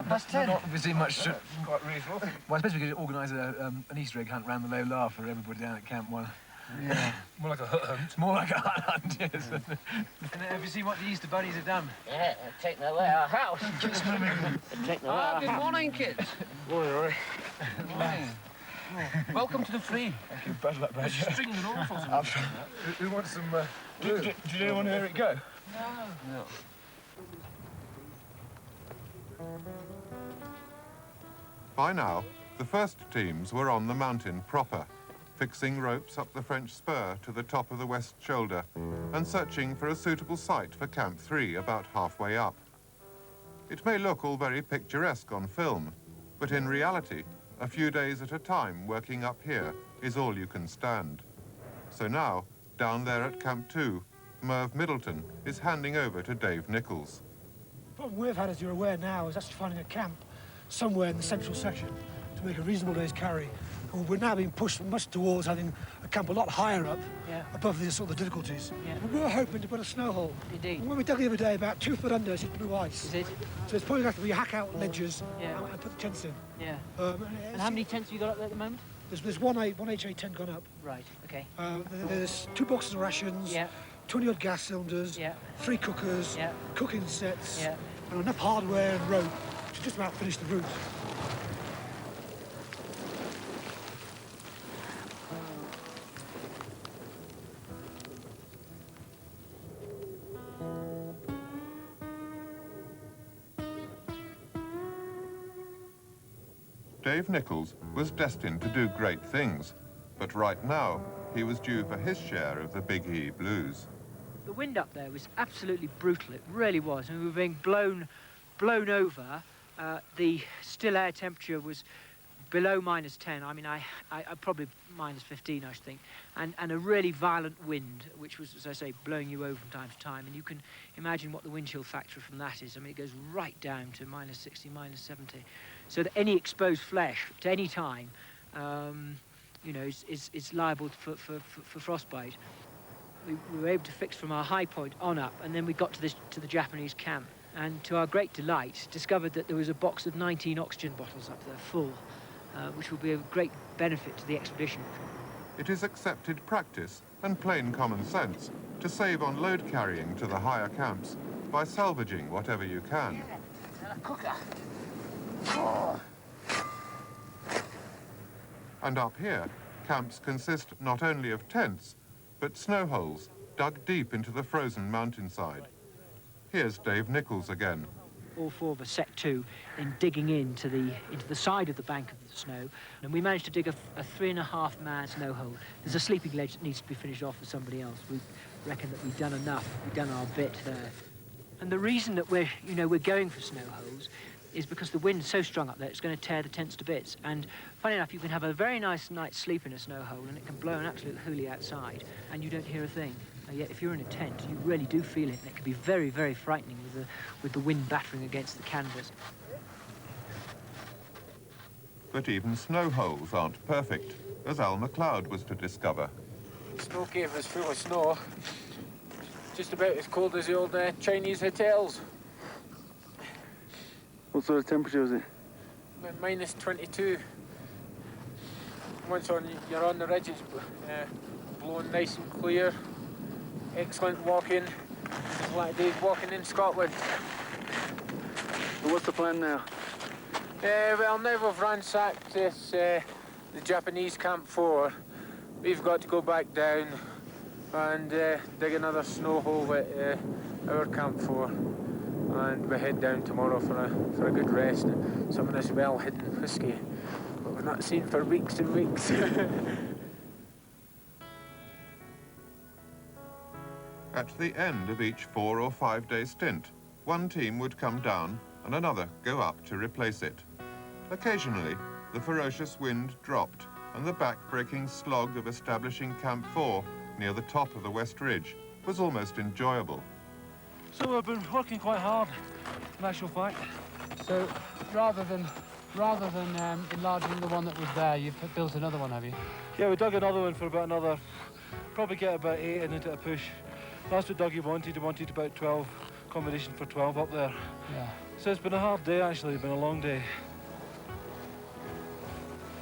10:30. Not obviously much. Quite reasonable. Well, I suppose we could organise an Easter egg hunt round the Low Laugh for everybody down at Camp 1. Yeah. More like a hut hunt. It's more like a hut hunt, yes. And have you seen what the Easter bunnies have done? Yeah, they're taking away our house. They're taking away our Good house. morning, kids. Morning, Laurie. Good morning. Welcome to the free. Thank you. Bad luck, mate. Strings and all sorts of stuff. Who wants some glue? Did anyone hear it go? No. By now, the first teams were on the mountain proper, fixing ropes up the French spur to the top of the west shoulder and searching for a suitable site for Camp 3 about halfway up. It may look all very picturesque on film, but in reality, a few days at a time working up here is all you can stand. So now, down there at Camp 2, Merv Middleton is handing over to Dave Nichols. The problem we've had, as you're aware now, is actually finding a camp somewhere in the central section to make a reasonable day's carry. And we're now being pushed much towards having a camp a lot higher up, above the sort of the difficulties. Yeah. We were hoping to put a snow hole. Indeed. And when we dug the other day, about 2 foot under, it's blue ice. Is it? So it's probably going to have to be hack out ledges Yeah. and put the tents in. Yeah. And how many tents have you got up there at the moment? There's one HA tent gone up. Right, okay. There's 2 boxes of rations, 20-odd gas cylinders, 3 cookers, cooking sets, and enough hardware and rope to just about finish the route. Dave Nichols was destined to do great things, but right now he was due for his share of the Big E blues. The wind up there was absolutely brutal, it really was. And we were being blown over. The still air temperature was below -10. I mean, I probably -15, I should think. And a really violent wind, which was, as I say, blowing you over from time to time. And you can imagine what the wind chill factor from that is. I mean, it goes right down to -60, -70. So that any exposed flesh at any time, you know, is liable for frostbite. We were able to fix from our high point on up, and then we got to the Japanese camp, and to our great delight, discovered that there was a box of 19 oxygen bottles up there full, which will be of great benefit to the expedition. It is accepted practice and plain common sense to save on load carrying to the higher camps by salvaging whatever you can. And up here, camps consist not only of tents, but snow holes dug deep into the frozen mountainside. Here's Dave Nichols again. All 4 of us set to in digging into the side of the bank of the snow, and we managed to dig a 3.5-man snow hole. There's a sleeping ledge that needs to be finished off for somebody else. We reckon that we've done enough. We've done our bit there. And the reason that we're going for snow holes is because the wind's so strong up there, it's going to tear the tents to bits. And funny enough, you can have a very nice night's sleep in a snow hole, and it can blow an absolute hoolie outside, and you don't hear a thing. Yet if you're in a tent, you really do feel it, and it can be very, very frightening with the wind battering against the canvas. But even snow holes aren't perfect, as Al MacLeod was to discover. The snow cave is full of snow. Just about as cold as the old Chinese hotels. What sort of temperature is it? About -22. Once you're on the ridges, blowing nice and clear. Excellent walking. There's a lot of days walking in Scotland. So what's the plan now? Well, now we've ransacked this, the Japanese Camp 4. We've got to go back down and dig another snow hole at our Camp 4. And we head down tomorrow for a good rest and some of this well-hidden whiskey that we've not seen for weeks and weeks. At the end of each 4 or 5 day stint, one team would come down and another go up to replace it. Occasionally, the ferocious wind dropped and the back-breaking slog of establishing Camp 4 near the top of the West Ridge was almost enjoyable. So we've been working quite hard, in actual fact. So rather than enlarging the one that was there, you've built another one, have you? Yeah, we dug another one for about another, probably get about 8 in it at a push. That's what Dougie wanted. He wanted about 12 accommodation for 12 up there. Yeah. So it's been a hard day, actually. It's been a long day.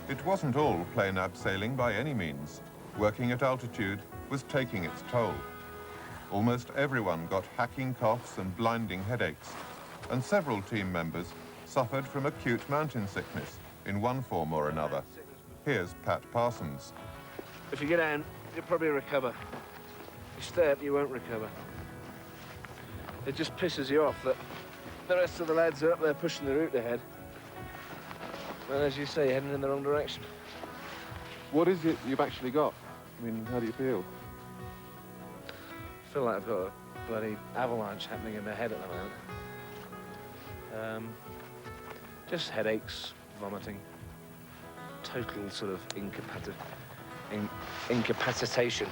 It wasn't all plain abseiling by any means. Working at altitude was taking its toll. Almost everyone got hacking coughs and blinding headaches, and several team members suffered from acute mountain sickness in one form or another. Here's Pat Parsons. If you get down, you'll probably recover. If you stay up, you won't recover. It just pisses you off that the rest of the lads are up there pushing the route ahead. And as you say, heading in the wrong direction. What is it you've actually got? I mean, how do you feel? I feel like I've got a bloody avalanche happening in my head at the moment. Just headaches, vomiting, total sort of incapacitation.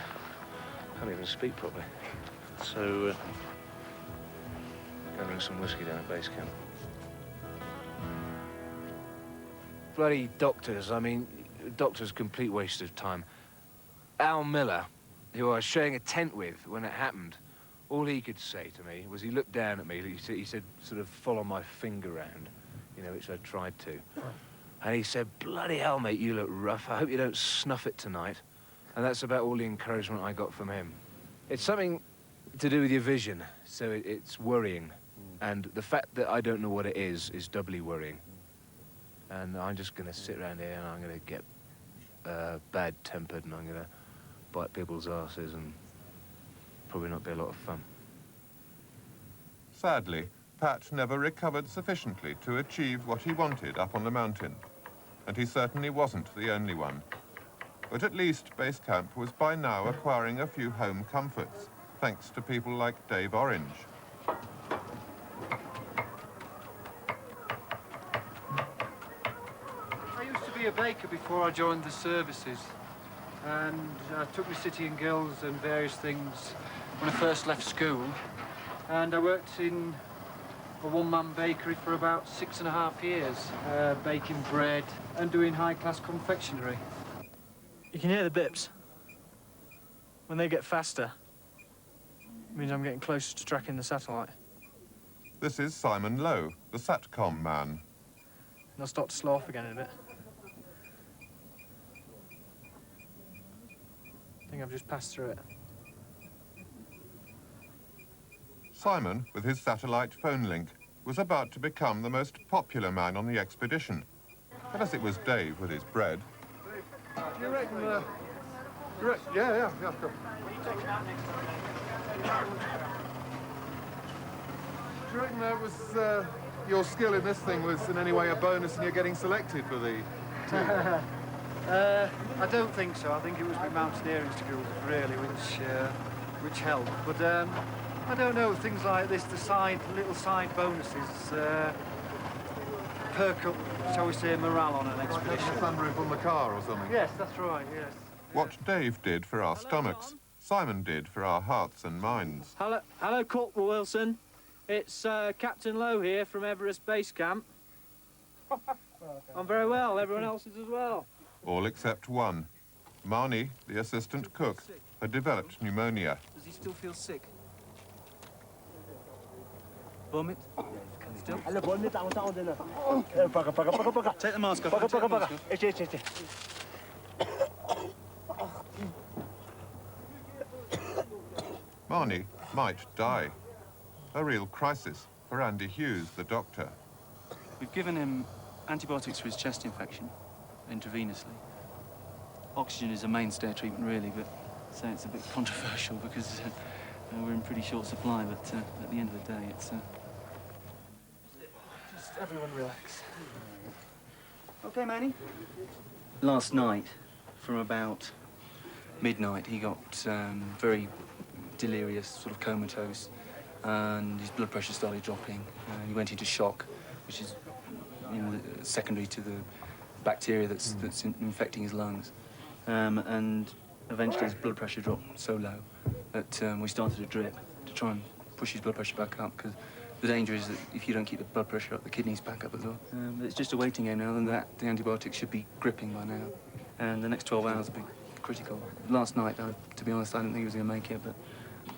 Can't even speak properly. So, go drink some whiskey down at base camp. Bloody doctors, I mean, doctors, complete waste of time. Al Miller, who I was sharing a tent with when it happened, all he could say to me was he looked down at me, he said sort of follow my finger round, you know, which I tried to. And he said, bloody hell, mate, you look rough. I hope you don't snuff it tonight. And that's about all the encouragement I got from him. It's something to do with your vision, so it's worrying. And the fact that I don't know what it is doubly worrying. And I'm just going to sit around here and I'm going to get bad-tempered and I'm going to bite people's asses and probably not be a lot of fun. Sadly, Pat never recovered sufficiently to achieve what he wanted up on the mountain. And he certainly wasn't the only one. But at least base camp was by now acquiring a few home comforts, thanks to people like Dave Orange. I used to be a baker before I joined the services, and I took my city and guilds and various things when I first left school, and I worked in a one-man bakery for about 6.5 years, baking bread and doing high-class confectionery. You can hear the bips. When they get faster, it means I'm getting closer to tracking the satellite. This is Simon Lowe, the SATCOM man. And I'll start to slow off again in a bit. I think I've just passed through it. Simon, with his satellite phone link, was about to become the most popular man on the expedition. But as it was Dave with his bread, Do you reckon, yeah, cool. Do you reckon that was, your skill in this thing was in any way a bonus and you're getting selected for the team? I don't think so. I think it was my mountaineering skills, really, which helped. But I don't know, things like this, the little side bonuses, perk up, shall we say, morale on an expedition. like the sunroof on the car or something. Yes, that's right, yes. What Dave did for our stomachs, Simon did for our hearts and minds. Hello, Corporal Wilson. It's Captain Lowe here from Everest Base Camp. I'm very well. Everyone else is as well. All except one. Marnie, the assistant cook, had developed pneumonia. Does he still feel sick? Vomit? Still? Take the mask off. Marnie might die. A real crisis for Andy Hughes, the doctor. We've given him antibiotics for his chest infection, intravenously. Oxygen is a mainstay of treatment, really, but so it's a bit controversial because we're in pretty short supply, but at the end of the day, it's... Just everyone relax. OK, Manny? Last night, from about midnight, he got very delirious, sort of comatose, and his blood pressure started dropping. He went into shock, which is, you know, secondary to the bacteria that's infecting his lungs. And eventually his blood pressure dropped so low that we started a drip to try and push his blood pressure back up, because the danger is that if you don't keep the blood pressure up, the kidneys back up as well. But it's just a waiting game now, and the antibiotics should be gripping by now. And the next 12 hours will be critical. Last night, to be honest, I didn't think he was going to make it, but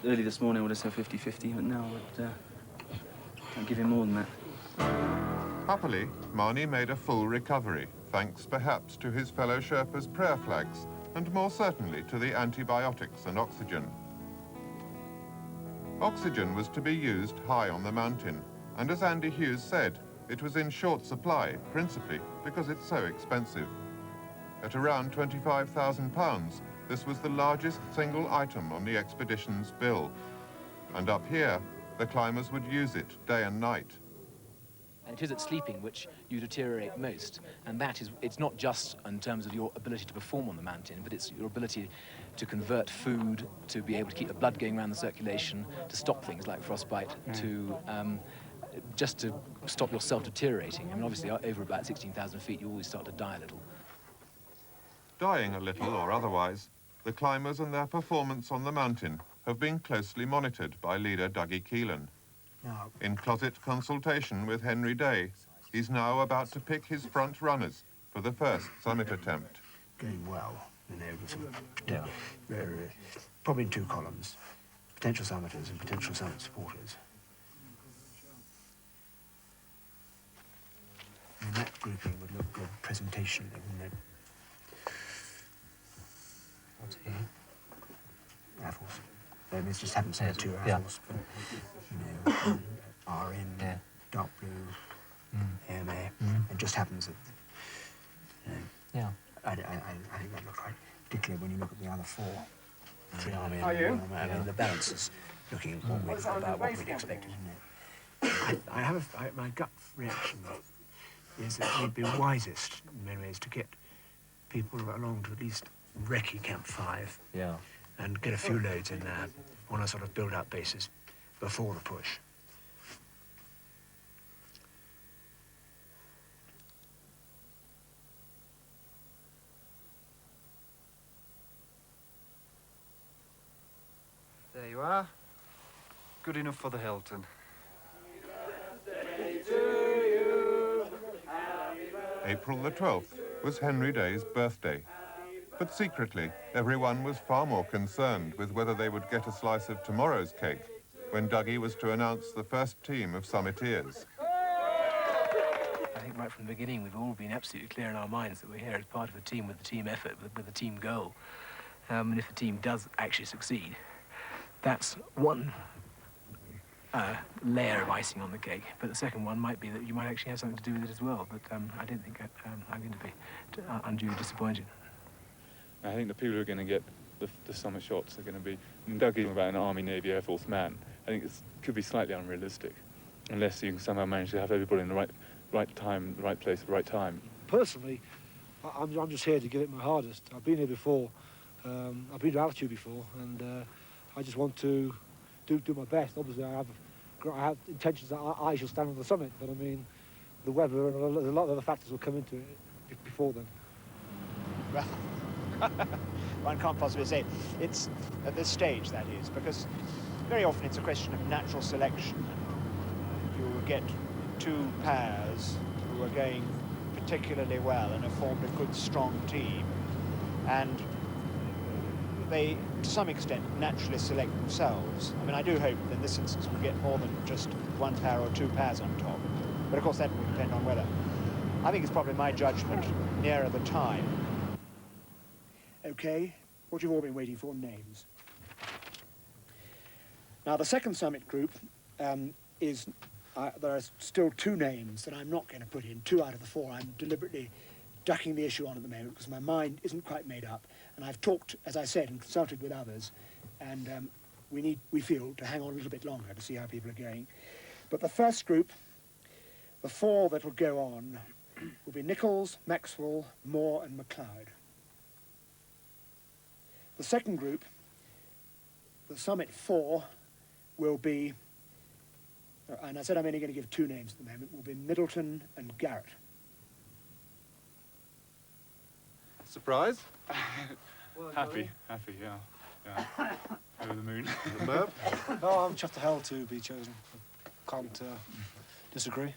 early this morning I would have said 50-50, but now Can't give him more than that. Happily, Marnie made a full recovery, thanks perhaps to his fellow Sherpas' prayer flags, and more certainly to the antibiotics and oxygen. Oxygen was to be used high on the mountain, and as Andy Hughes said, it was in short supply, principally because it's so expensive. At around £25,000, this was the largest single item on the expedition's bill. And up here, the climbers would use it day and night. And it is at sleeping which you deteriorate most. And that is, it's not just in terms of your ability to perform on the mountain, but it's your ability to convert food, to be able to keep the blood going around the circulation, to stop things like frostbite, to just to stop yourself deteriorating. I mean, obviously, over about 16,000 feet, you always start to die a little. Dying a little or otherwise, the climbers and their performance on the mountain have been closely monitored by leader Dougie Keelan. In closet consultation with Henry Day, he's now about to pick his front runners for the first summit attempt. Going well, you know, probably in two columns, potential summiters and potential summit supporters. And that grouping would look good presentation, wouldn't it? What's here? Raffles. This just happens to have two raffles, but, you know, RM, dark blue, AMA, it just happens that, you know, I think that looks right, particularly when you look at the other four. Three army and I mean, the balance is looking about what we'd expected, isn't it? My gut reaction is that it would be wisest, in many ways, to get people along to at least recce Camp 5. Yeah. And get a few loads in there on a sort of build-up basis before the push. There you are. Good enough for the Hilton. April the 12th was Henry Day's birthday. But secretly, everyone was far more concerned with whether they would get a slice of tomorrow's cake when Dougie was to announce the first team of summiteers. I think right from the beginning, we've all been absolutely clear in our minds that we're here as part of a team with a team effort, with a team goal. And if the team does actually succeed, that's one layer of icing on the cake. But the second one might be that you might actually have something to do with it as well. But I don't think I'm going to be unduly disappointed. I think the people who are going to get the summit shots are going to be, and Dougie's about an Army, Navy, Air Force man. I think it could be slightly unrealistic, unless you can somehow manage to have everybody in the right time, the right place at the right time. Personally, I'm just here to give it my hardest. I've been here before. I've been to altitude before, and I just want to do my best. Obviously, I have intentions that I shall stand on the summit, but I mean, the weather and a lot of other factors will come into it before then. Well, one can't possibly say. It's at this stage, that is, because very often it's a question of natural selection. You get two pairs who are going particularly well and have formed a good, strong team, and they, to some extent, naturally select themselves. I mean, I do hope that in this instance we'll get more than just one pair or two pairs on top, but of course that will depend on weather. I think it's probably my judgment nearer the time. Okay, what you've all been waiting for, names. Now, the second summit group is, there are still two names that I'm not going to put in, 2 out of the 4. I'm deliberately ducking the issue on at the moment because my mind isn't quite made up. And I've talked, as I said, and consulted with others, and we feel, to hang on a little bit longer to see how people are going. But the first group, the 4 that will go on, will be Nichols, Maxwell, Moore and MacLeod. The second group, the summit 4, will be, and I said I'm only going to give 2 names at the moment, will be Middleton and Garrett. Surprise? Happy, yeah. Over the moon. Oh, I'm chuffed to hell to be chosen. Can't disagree.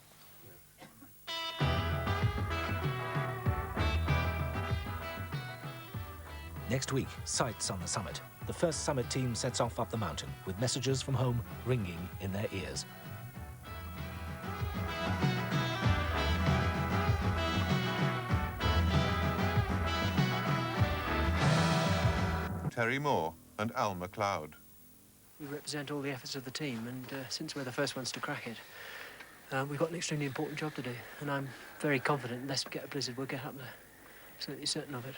Next week, sights on the summit. The first summit team sets off up the mountain with messages from home ringing in their ears. Terry Moore and Al MacLeod. We represent all the efforts of the team, and since we're the first ones to crack it, we've got an extremely important job to do, and I'm very confident unless we get a blizzard, we'll get up there. Absolutely certain of it.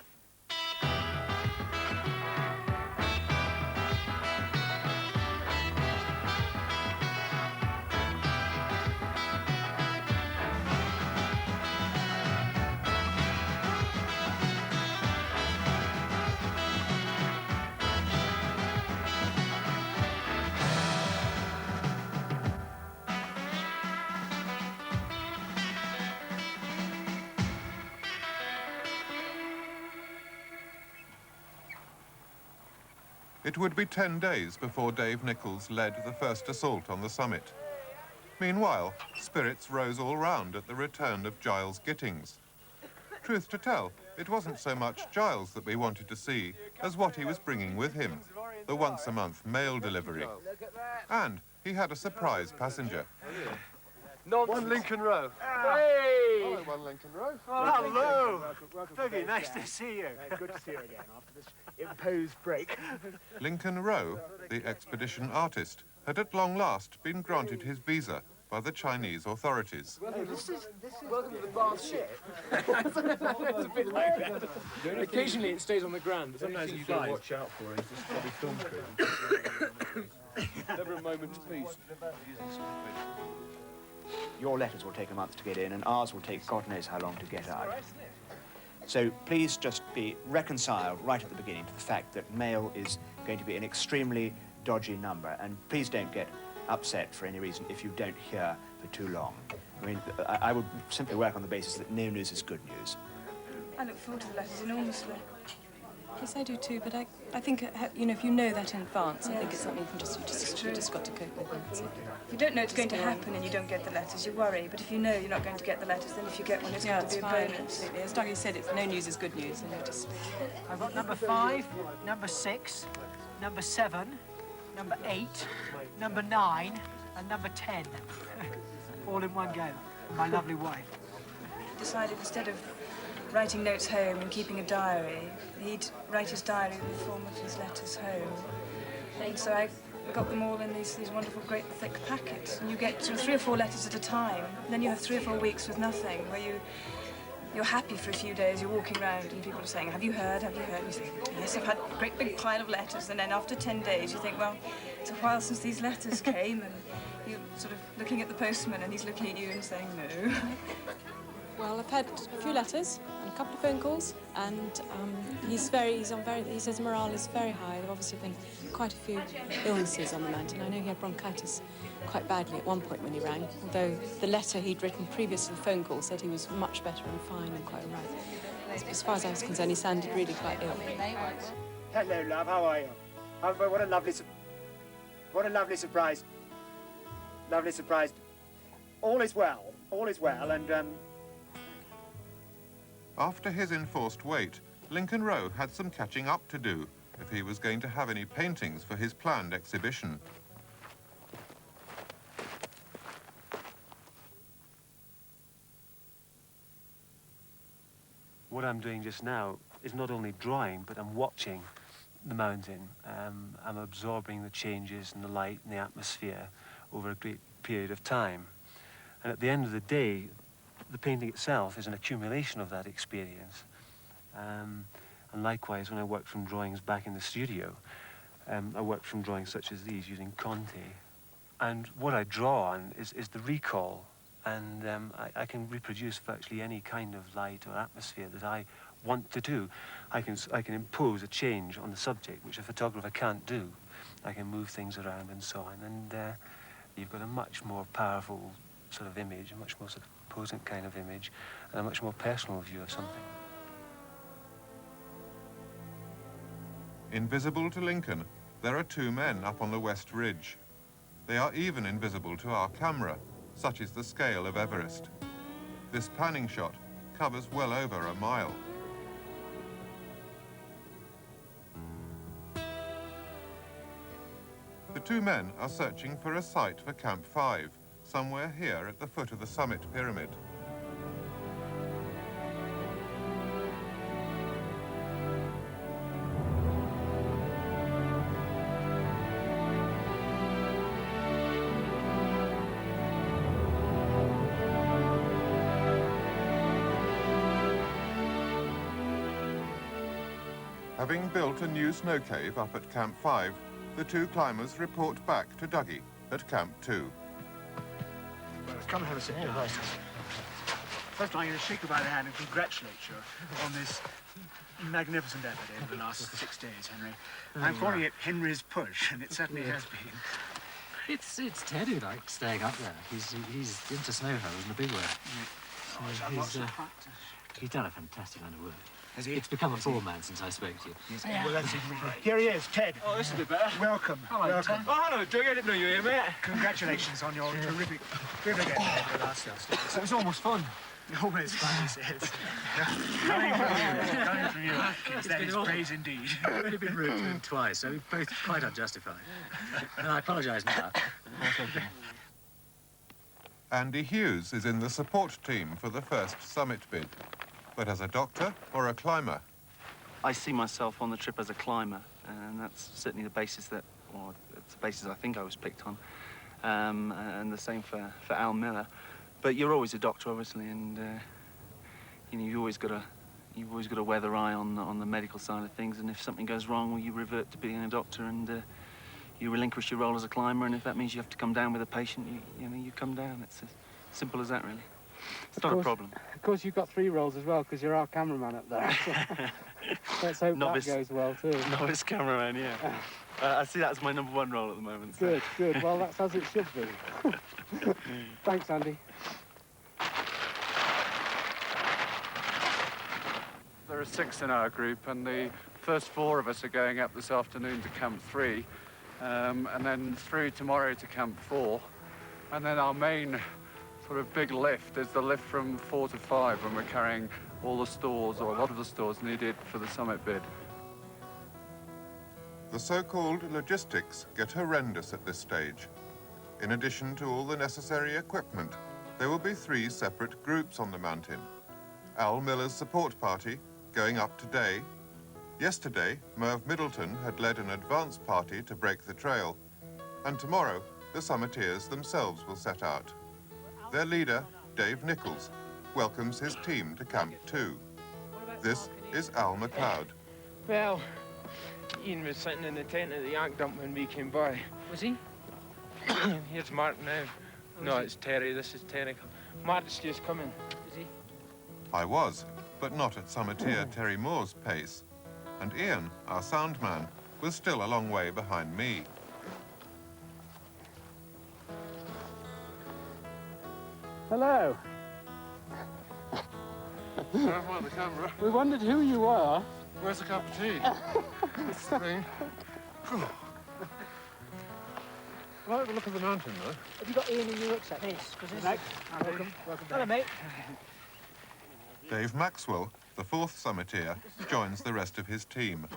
It would be 10 days before Dave Nichols led the first assault on the summit. Meanwhile, spirits rose all round at the return of Giles Gittings. Truth to tell, it wasn't so much Giles that we wanted to see as what he was bringing with him, the once-a-month mail delivery. And he had a surprise passenger. One Lincoln Row. Hey! Hello, One Lincoln Row. Hello! Dougie, nice to see you. Good to see you again after this imposed break. Lincoln Rowe, the expedition artist, had at long last been granted his visa by the Chinese authorities. Well, this is welcome to the bath ship. It's a bit like that. Occasionally it stays on the ground, but sometimes it flies. Watch out for it. It's probably film crew. Never a moment's peace. Your letters will take a month to get in, and ours will take God knows how long to get out. So please just be reconciled right at the beginning to the fact that mail is going to be an extremely dodgy number, and please don't get upset for any reason if you don't hear for too long. I mean, I would simply work on the basis that no news is good news. I look forward to the letters enormously. Yes, I do too, but I think, you know, if you know that in advance, I think it's something you just got to cope with. That's it. If you don't know it's going to happen and you don't get the letters, you worry. But if you know you're not going to get the letters, then if you get one, it's going to be a bonus. Absolutely. As Dougie said, it's no news is good news. And just... I've got number 5, number 6, number 7, number 8, number 9, and number 10. All in one go. My lovely wife. Decided instead of writing notes home and keeping a diary, he'd write his diary in the form of his letters home. And so I got them all in these wonderful, great, thick packets. And you get sort of 3 or 4 letters at a time. And then you have 3 or 4 weeks with nothing, where you're happy for a few days, you're walking around and people are saying, have you heard, have you heard? And you say, yes, I've had a great big pile of letters. And then after 10 days, you think, well, it's a while since these letters came. And you're sort of looking at the postman and he's looking at you and saying, no. Well, I've had a few letters and a couple of phone calls, and he says morale is very high. There have obviously been quite a few illnesses on the mountain. I know he had bronchitis quite badly at one point when he rang, although the letter he'd written previous to the phone call said he was much better and fine and quite all right. As far as I was concerned, he sounded really quite ill. Hello, love. How are you? What a lovely surprise. Lovely surprise. All is well. All is well, and After his enforced wait, Lincoln Rowe had some catching up to do if he was going to have any paintings for his planned exhibition. What I'm doing just now is not only drawing, but I'm watching the mountain. I'm absorbing the changes in the light and the atmosphere over a great period of time. And at the end of the day, the painting itself is an accumulation of that experience. And likewise, when I work from drawings back in the studio, I work from drawings such as these using Conte. And what I draw on is the recall. And I can reproduce virtually any kind of light or atmosphere that I want to do. I can impose a change on the subject, which a photographer can't do. I can move things around and so on. And you've got a much more powerful sort of image, a much more sort of potent kind of image, and a much more personal view of something. Invisible to Lincoln, there are 2 men up on the West Ridge. They are even invisible to our camera. Such is the scale of Everest. This panning shot covers well over a mile. The 2 men are searching for a site for Camp 5, somewhere here at the foot of the summit pyramid. Having built a new snow cave up at Camp 5, the two climbers report back to Dougie at Camp 2. Well, come and have a sit down. First, I'm going to shake you by the hand and congratulate you on this magnificent effort over the last 6 days, Henry. I'm calling it Henry's push, and it certainly has been. It's Ted who likes staying up there. He's into snow hose in a big way. He's done a fantastic amount of work. Has he? It's become a four-man since I spoke to you. Yes. Well, that's it. Here he is, Ted. Oh, this will be better. Welcome. Hello, welcome. Ted. Oh, hello, Doug. I didn't know you were here, mate. Congratulations on your terrific effort over the last 6 days. It was almost fun. Always fun, he says. Coming from you. That is praise indeed. I've only been rude to him twice, so we're both quite unjustified. And I apologise now. Andy Hughes is in the support team for the first summit bid. But as a doctor or a climber? I see myself on the trip as a climber, and that's certainly the basis that, or it's the basis I think I was picked on, and the same for Al Miller. But you're always a doctor, obviously, and you know, you've always got a weather eye on the medical side of things. And if something goes wrong, well, you revert to being a doctor, and you relinquish your role as a climber. And if that means you have to come down with a patient, you come down. It's as simple as that, really. It's not a problem. Of course, you've got 3 roles as well, because you're our cameraman up there. Let's hope that goes well, too. Novice cameraman, yeah. I see that as my #1 role at the moment. So. Good, good. Well, that's as it should be. Thanks, Andy. There are 6 in our group, and the first 4 of us are going up this afternoon to Camp 3, and then through tomorrow to Camp 4, and then our main sort of big lift is the lift from 4 to 5 when we're carrying all the stores, or a lot of the stores needed for the summit bid. The so-called logistics get horrendous at this stage. In addition to all the necessary equipment, there will be 3 separate groups on the mountain. Al Miller's support party, going up today. Yesterday, Merv Middleton had led an advance party to break the trail. And tomorrow, the summiteers themselves will set out. Their leader, Dave Nichols, welcomes his team to Camp 2. This is Al McLeod. Well, Ian was sitting in the tent at the yak dump when we came by. Was he? Here's Mark now. No, it's Terry. This is Terry. Mark's just coming. Is he? I was, but not at summiteer Terry Moore's pace. And Ian, our sound man, was still a long way behind me. Hello. The camera. We wondered who you were. Where's the cup of tea? This thing. Well, have a look at the mountain, though. Have you got Ian in your rucksack? Yes. Welcome. Welcome back. Hello, mate. Dave Maxwell, the 4th summiteer, joins the rest of his team.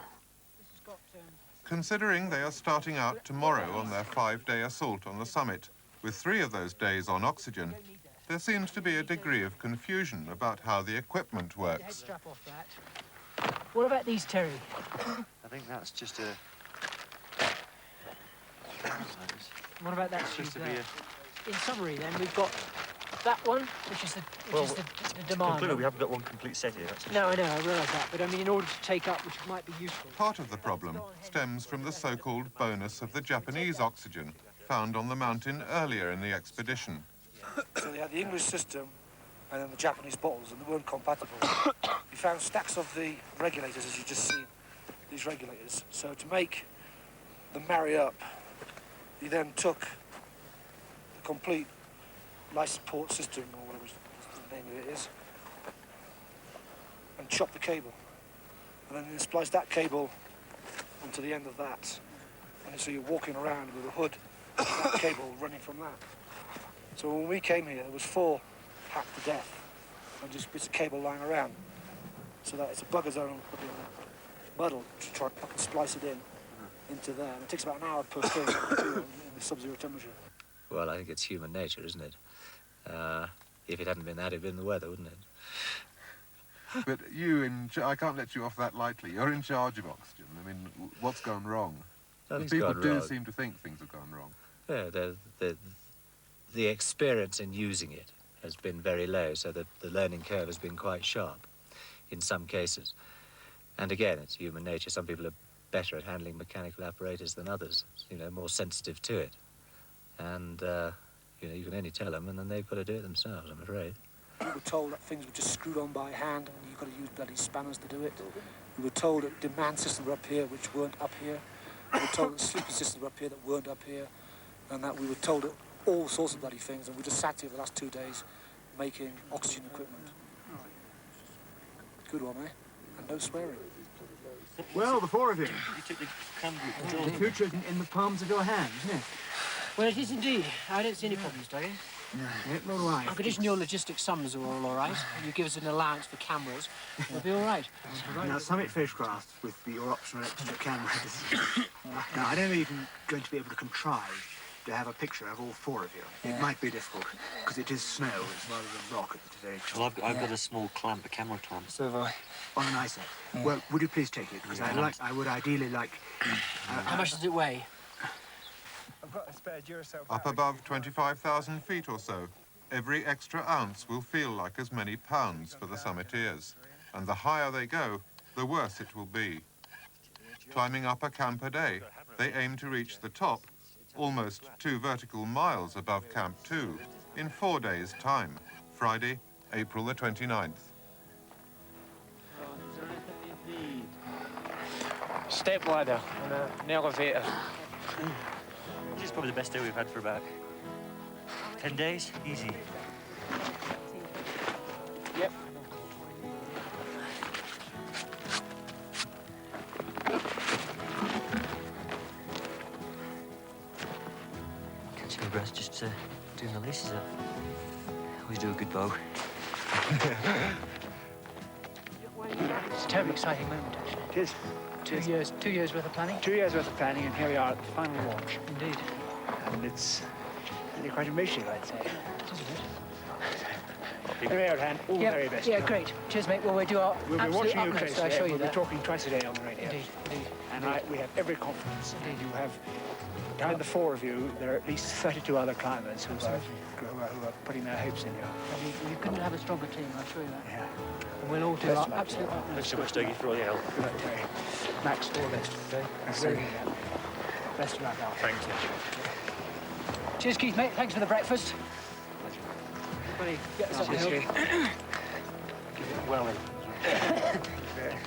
Considering they are starting out tomorrow on their 5-day assault on the summit, with 3 of those days on oxygen, there seems to be a degree of confusion about how the equipment works. Strap off that. What about these, Terry? I think that's just a... What about that Just suit to be there? In summary, then, we've got that one, which is the demand. Clearly, we haven't got one complete set here. That's No, I know, I realise that. But I mean, in order to take up, which might be useful. Part of the problem stems from the so-called bonus of the Japanese oxygen found on the mountain earlier in the expedition. So they had the English system and then the Japanese bottles, and they weren't compatible. We found stacks of the regulators, as you've just seen, these regulators. So to make them marry up, he then took the complete life support system, or whatever the name of it is, and chopped the cable. And then he spliced that cable onto the end of that. And so you're walking around with a hood, that cable running from that. So when we came here, there was 4 hacked to death, and just bits of cable lying around. So that it's a bugger's own muddle to try and fucking splice it into there. And it takes about an hour per thing in the sub-zero temperature. Well, I think it's human nature, isn't it? If it hadn't been that, it'd been the weather, wouldn't it? But I can't let you off that lightly. You're in charge of oxygen. I mean, what's gone wrong? People do seem to think things have gone wrong. Yeah, the experience in using it has been very low, so that the learning curve has been quite sharp in some cases. And again, it's human nature. Some people are better at handling mechanical apparatus than others, you know, more sensitive to it. And, you know, you can only tell them, and then they've got to do it themselves, I'm afraid. We were told that things were just screwed on by hand, and you've got to use bloody spanners to do it. We were told that demand systems were up here, which weren't up here. We were told that sleeping systems were up here that weren't up here. And that we were told that all sorts of bloody things, and we just sat here for the last 2 days making oxygen equipment. Good one, eh? And no swearing. Well, the four of you. You took the The future is in the palms of your hands, isn't it? Well, it is indeed. I don't see any problems, Dougie. No, nor do I. On condition your logistics sums are all right, and you give us an allowance for cameras, we'll be all right. Now, Summit Fishcraft, with your optional extra cameras. Now, I don't know if you're going to be able to contrive to have a picture of all four of you. It might be difficult, because it is snow, it's rather than rock at the very top. Well, I've got a small clamp, a camera clamp. So have I. On an ISO. Well, would you please take it? Because I would ideally like... How much does it weigh? I've got a spare Duracell. Up above 25,000 feet or so, every extra ounce will feel like as many pounds for the summiteers. And the higher they go, the worse it will be. Climbing up a camp a day, they aim to reach the top, almost 2 vertical miles above Camp 2, in 4 days' time, Friday, April the 29th. Step ladder and an elevator. This is probably the best day we've had for about 10 days. Easy. Yep. Catching my breath just doing the laces up. Always do a good bow. It's a terribly exciting moment, actually. It is. 2 years worth of planning? 2 years worth of planning, and here we are at the final launch. Indeed. And it's really quite emotional, I'd say. It is a bit. Very hand, all the very best. Yeah, great. Cheers, mate. Well, we do our We'll be absolute watching you utmost, closely. I assure you We'll be that. talking twice a day on the radio. Indeed, indeed. And we have every confidence. Indeed. You have, behind the four of you, there are at least 32 other climbers who are putting their hopes in you. We couldn't have a stronger team, I assure you that. Yeah. And we'll all do Best our of luck. absolute utmost. Thanks so much, Dougie, for all your help. Good luck, Terry. Max, all the best. Thanks, Very Dougie. good. Best of luck, Al. Thank you. Cheers, Keith, mate. Thanks for the breakfast. Buddy, get us up the hill. Give it well in.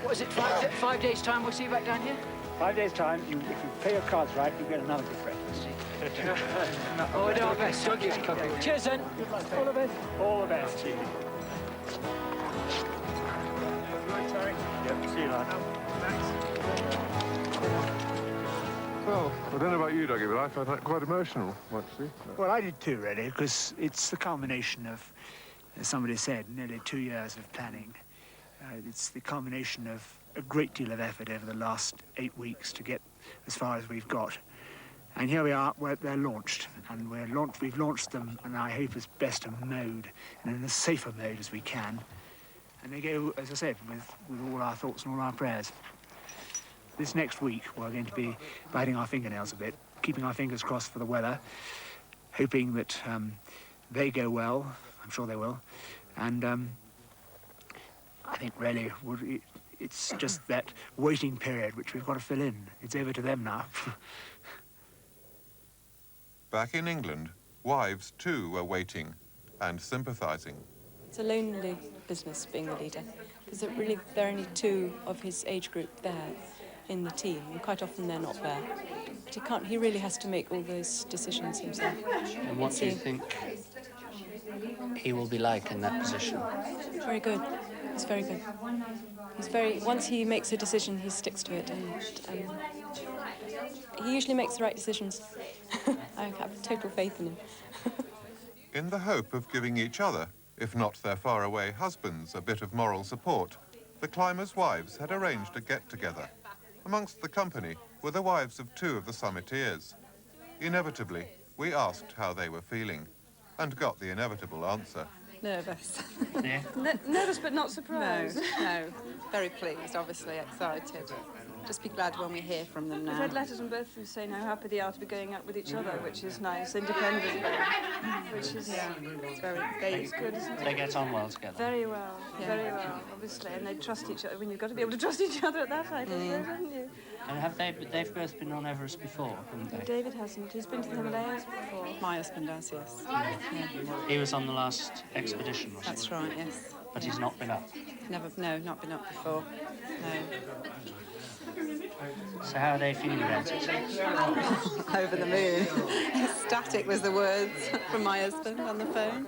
What is it, 5 days' time we'll see you back down here? 5 days' time, if you play your cards right, you get another good breakfast. Oh, we'll do our best. Cheers, then. All the best. All the best. Cheers. Yep, see you later. Well, I don't know about you, Dougie, but I found that quite emotional, actually. Well, I did too, really, because it's the culmination of, as somebody said, nearly 2 years of planning. It's the culmination of a great deal of effort over the last 8 weeks to get as far as we've got. And here we are, they're launched, and we've launched them, and I hope as best a mode, and in as safe a mode as we can. And they go, as I said, with all our thoughts and all our prayers. This next week, we're going to be biting our fingernails a bit, keeping our fingers crossed for the weather, hoping that they go well. I'm sure they will. And I think really it's just that waiting period which we've got to fill in. It's over to them now. Back in England, wives too were waiting and sympathising. It's a lonely business being the leader, because there are only 2 of his age group there in the team, and quite often they're not there. But he really has to make all those decisions himself. And what do you think he will be like in that position? Very good. He's very good. Once he makes a decision, he sticks to it, and he usually makes the right decisions. I have total faith in him. In the hope of giving each other, if not their faraway husbands, a bit of moral support, the climbers' wives had arranged a get-together. Amongst the company were the wives of 2 of the summiteers. Inevitably, we asked how they were feeling, and got the inevitable answer. Nervous. Yeah. Nervous but not surprised. No. Very pleased, obviously excited. just be glad when we hear from them We've now. had letters from both of them saying how happy they are to be going out with each other, which is nice, independently, which is it's very it's good, isn't it? They get on well together. Very well, very well, obviously, and they trust each other. When you've got to be able to trust each other at that height, haven't you? And they've both been on Everest before, haven't they? David hasn't. He's been to the Himalayas before. My husband has, yes. He was on the last expedition, wasn't That's he? right, yes. But he's not been up. No, not been up before. No. So how are they feeling about it? Over the moon. Ecstatic was the words from my husband on the phone.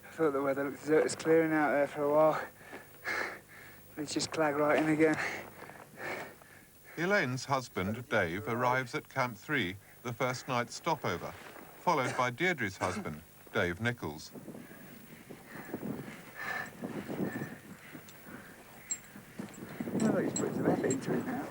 I thought the weather looked as though it was clearing out there for a while. But it's just clagged right in again. Elaine's husband, Dave, arrives at Camp 3, the first night's stopover, followed by Deirdre's husband, Dave Nichols. I thought he's putting some effort into it now.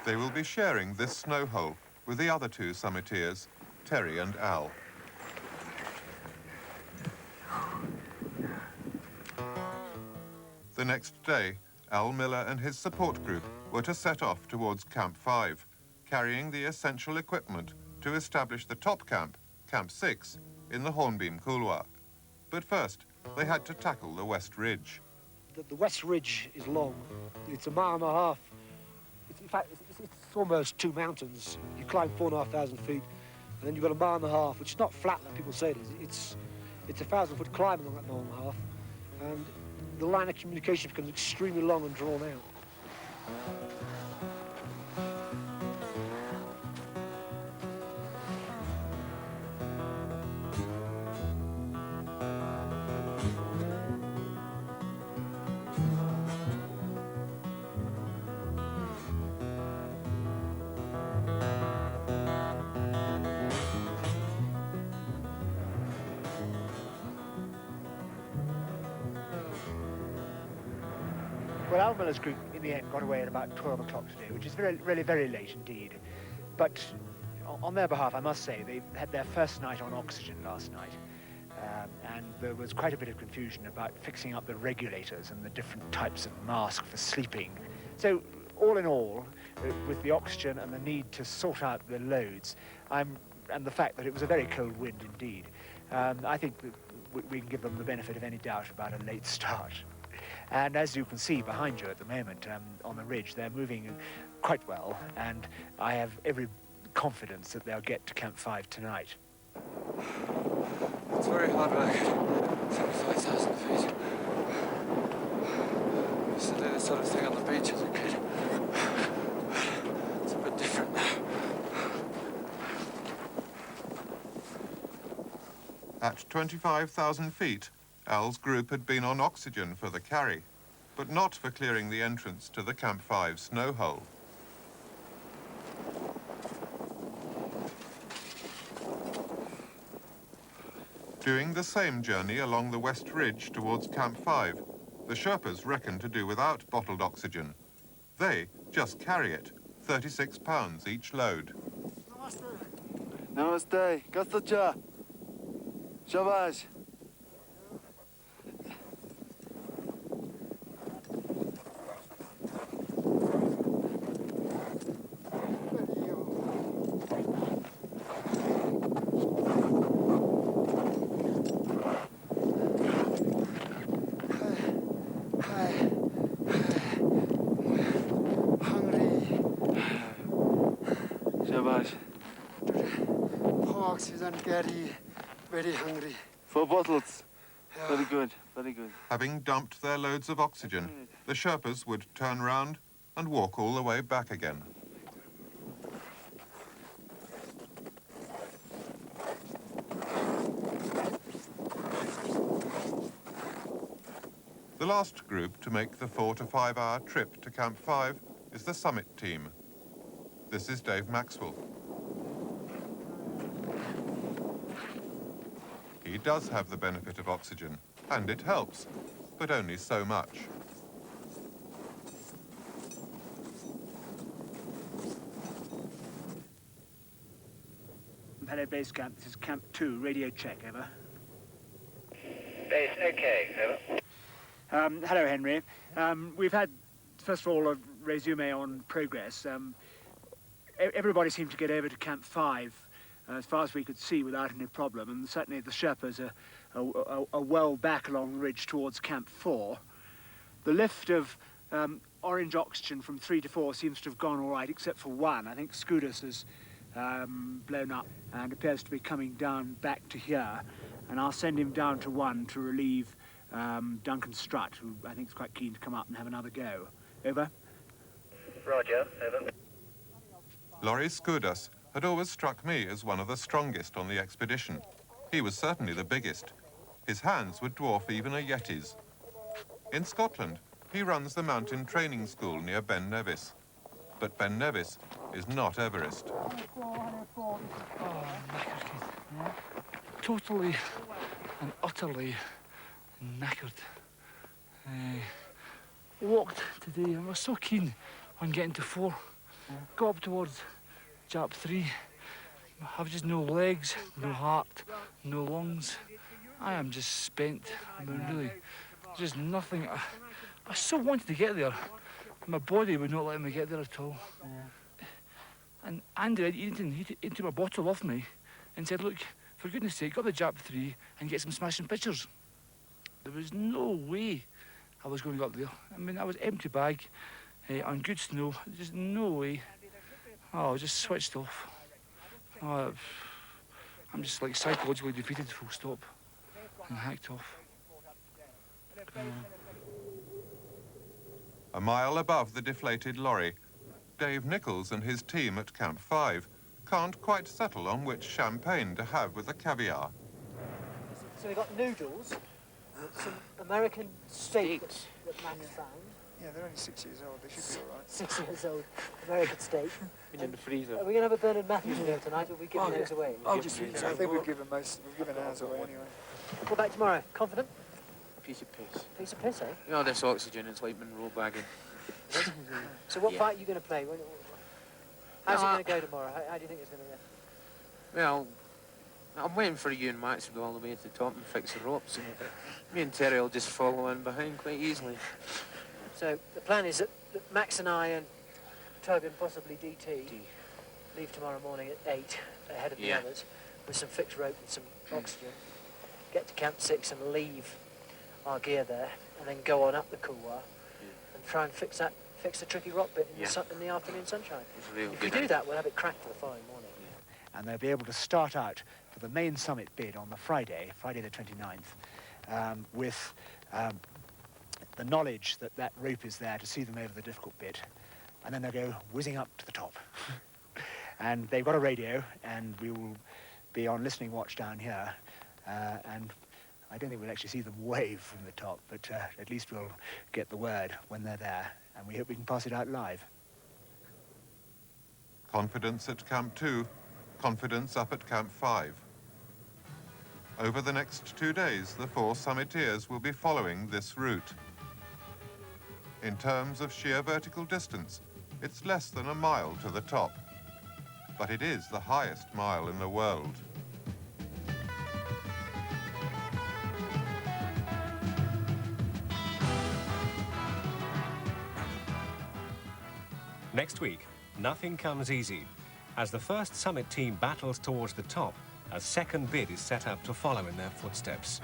They will be sharing this snow hole with the other two summiteers, Terry and Al. The next day, Al Miller and his support group were to set off towards Camp 5, carrying the essential equipment to establish the top camp, Camp 6, in the Hornbeam Couloir. But first, they had to tackle the West Ridge. The West Ridge is long. It's 1.5 miles. In fact, it's almost 2 mountains. You climb 4,500 feet, and then you've got 1.5 miles, which is not flat like people say it is. It's a 1,000-foot climb along that 1.5 miles, and the line of communication becomes extremely long and drawn out. Well, Al Miller's group in the end got away at about 12 o'clock today, which is really very late indeed. But on their behalf, I must say, they had their first night on oxygen last night. And there was quite a bit of confusion about fixing up the regulators and the different types of mask for sleeping. So, all in all, with the oxygen and the need to sort out the loads, and the fact that it was a very cold wind indeed, I think that we can give them the benefit of any doubt about a late start. And as you can see behind you at the moment on the ridge, they're moving quite well, and I have every confidence that they'll get to Camp 5 tonight. It's very hard work. 75,000 feet. I used to do this sort of thing on the beach as a kid. It's a bit different now. At 25,000 feet, Al's group had been on oxygen for the carry, but not for clearing the entrance to the Camp 5 snow hole. Doing the same journey along the West Ridge towards Camp 5, the Sherpas reckon to do without bottled oxygen. They just carry it, 36 pounds each load. Namaste. Kastacha. Shabash. Oxygen carry, very hungry. 4 bottles. Yeah. Very good, very good. Having dumped their loads of oxygen, the Sherpas would turn round and walk all the way back again. The last group to make the 4 to 5 hour trip to Camp 5 is the summit team. This is Dave Maxwell. He does have the benefit of oxygen, and it helps, but only so much. Hello, base camp. This is Camp 2. Radio check, over. Base, okay, over. Hello, Henry. We've had, first of all, a resume on progress. Everybody seemed to get over to Camp 5 as far as we could see without any problem, and certainly the Sherpas are well back along the ridge towards Camp 4. The lift of orange oxygen from 3 to 4 seems to have gone all right, except for one. I think Skuodas has blown up and appears to be coming down back to here, and I'll send him down to 1 to relieve Duncan Strutt, who I think is quite keen to come up and have another go. Over. Roger, over. Laurie Skuodas had always struck me as one of the strongest on the expedition. He was certainly the biggest. His hands would dwarf even a Yeti's. In Scotland, he runs the mountain training school near Ben Nevis. But Ben Nevis is not Everest. Oh, totally and utterly knackered. Walked today and was so keen on getting to 4. Got up towards Jap 3. I've just no legs, no heart, no lungs. I am just spent. I mean, really, just nothing. I so wanted to get there. My body would not let me get there at all. And Andy, he took my bottle off me and said, look, for goodness sake, got the Jap 3 and get some smashing pictures. There was no way I was going to go up there. I mean, I was empty bag, on good snow, just no way. Oh, I was just switched off. Oh, I'm just like psychologically defeated, full stop, and hacked off. A mile above the deflated lorry, Dave Nichols and his team at Camp 5 can't quite settle on which champagne to have with the caviar. So we got noodles, some American steak that Max found. Yeah, they're only 6 years old. They should be all right. 6 years old American steak. Been in the freezer. Are we going to have a Bernard Matthews meal tonight, or are we giving those away? I think we've given ours away anyway. What about tomorrow? Confident? Piece of piss. Piece of piss, eh? You know, this oxygen, it's like Monroe bagging. So what fight are you going to play? How's it going to go tomorrow? How do you think it's going to go? Well, I'm waiting for you and Max to go all the way to the top and fix the ropes. Me and Terry will just follow in behind quite easily. So the plan is that Max and I and Tug and possibly DT leave tomorrow morning at 8 ahead of the others with some fixed rope and some oxygen. Get to Camp 6 and leave our gear there, and then go on up the couloir and try and fix the tricky rock bit in the afternoon sunshine. If we do that, we'll have it cracked for the following morning. And they'll be able to start out for the main summit bid on the Friday the 29th, with the knowledge that that rope is there to see them over the difficult bit, and then they'll go whizzing up to the top. And they've got a radio, and we will be on listening watch down here, and I don't think we'll actually see them wave from the top, but at least we'll get the word when they're there, and we hope we can pass it out live. Confidence at Camp 2, confidence up at Camp 5. Over the next 2 days, the 4 summiteers will be following this route. In terms of sheer vertical distance, it's less than a mile to the top, but it is the highest mile in the world. Next week, nothing comes easy. As the first summit team battles towards the top, a second bid is set up to follow in their footsteps.